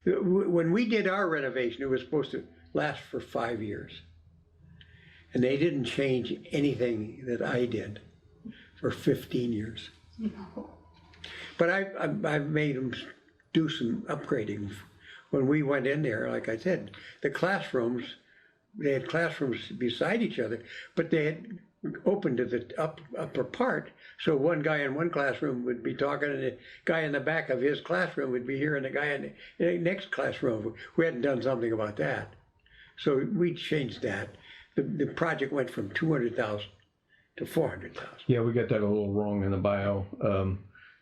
When we did our renovation, it was supposed to last for 5 years. And they didn't change anything that I did for 15 years. But I've made them do some upgrading. When we went in there, like I said, the classrooms, they had classrooms beside each other, but they had open to the upper part, so one guy in one classroom would be talking, and the guy in the back of his classroom would be hearing the guy in the next classroom. We hadn't done something about that, so we changed that. The project went from 200,000 to 400,000. Yeah, we got that a little wrong in the bio.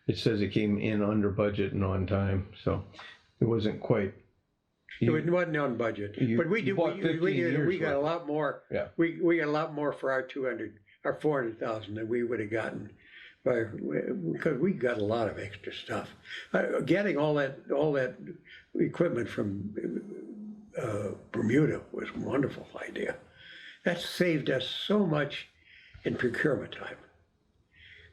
It says it came in under budget and on time, so it wasn't quite. It wasn't on budget, but we got a lot more. Yeah, we got a lot more for our 400,000 than we would have gotten, because we got a lot of extra stuff. Getting all that equipment from Bermuda was a wonderful idea. That saved us so much in procurement time,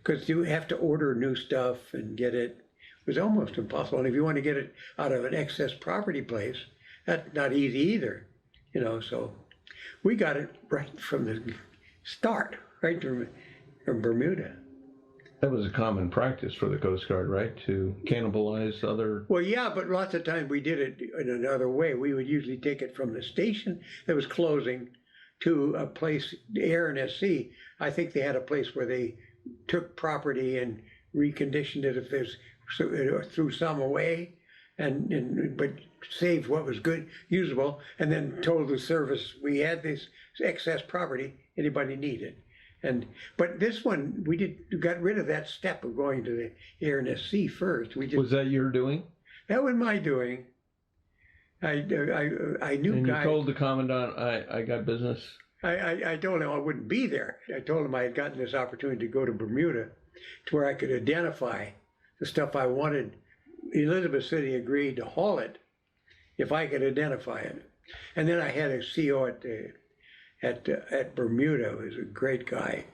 because you have to order new stuff and get it. It was almost impossible. And if you want to get it out of an excess property place, that's not easy either, so we got it right from the start, right from Bermuda. That was a common practice for the Coast Guard, right? To cannibalize other... Well, yeah, but lots of times we did it in another way. We would usually take it from the station that was closing to a place, Air and SC. I think they had a place where they took property and reconditioned it if there's threw some away, but saved what was good, usable, and then told the service we had this excess property, anybody need it. But this one, we got rid of that step of going to the Air and SC first. Was that your doing? That was my doing. I knew. And you told the commandant, I got business? I told him I wouldn't be there. I told him I had gotten this opportunity to go to Bermuda to where I could identify the stuff I wanted. Elizabeth City agreed to haul it if I could identify it. And then I had a CO at Bermuda, who was a great guy.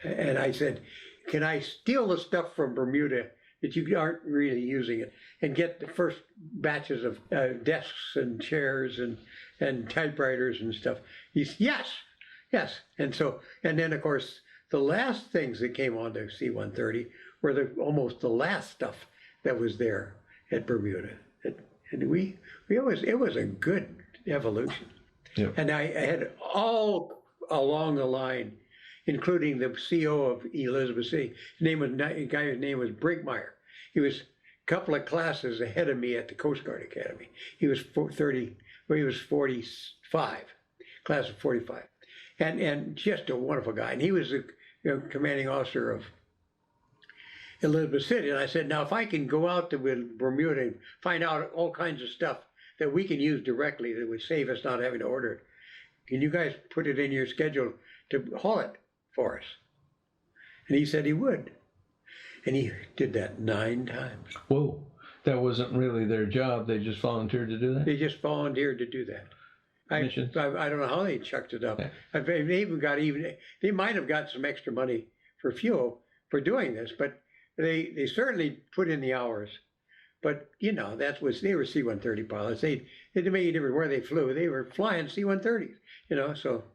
And I said, can I steal the stuff from Bermuda that you aren't really using it, and get the first batches of desks and chairs and typewriters and stuff? He said, yes. And then of course, the last things that came on the C-130 were almost the last stuff that was there at Bermuda. And it was a good evolution. Yep. And I had all along the line, including the CO of Elizabeth City. A guy's name was Brinkmeyer. He was a couple of classes ahead of me at the Coast Guard Academy. He was 45, class of 45. And just a wonderful guy. And he was the commanding officer of Elizabeth City. And I said, now if I can go out to Bermuda and find out all kinds of stuff that we can use directly that would save us not having to order it, can you guys put it in your schedule to haul it for us? And he said he would. And he did that 9 times. Whoa, that wasn't really their job. They just volunteered to do that? They just volunteered to do that. I don't know how they chucked it up. Yeah. They might have got some extra money for fuel for doing this, but they certainly put in the hours. But they were C-130 pilots. It made a difference where they flew. They were flying C-130s, so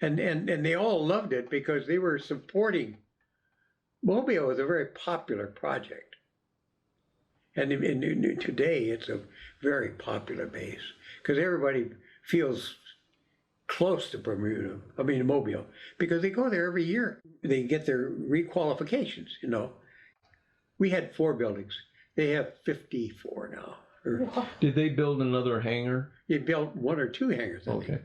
and they all loved it because they were supporting. Mobile was a very popular project. And today it's a very popular base because everybody feels close to Mobile, because they go there every year. They get their requalifications, We had 4 buildings. They have 54 now. Did they build another hangar? They built 1 or 2 hangars, I think.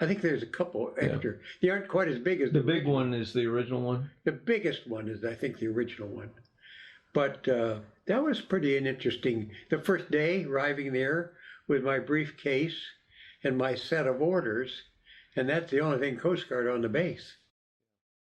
I think there's a couple extra. Yeah. They aren't quite as big as the big one is the original one? The biggest one is, I think, the original one. But that was pretty interesting. The first day arriving there with my briefcase and my set of orders, and that's the only thing Coast Guard on the base.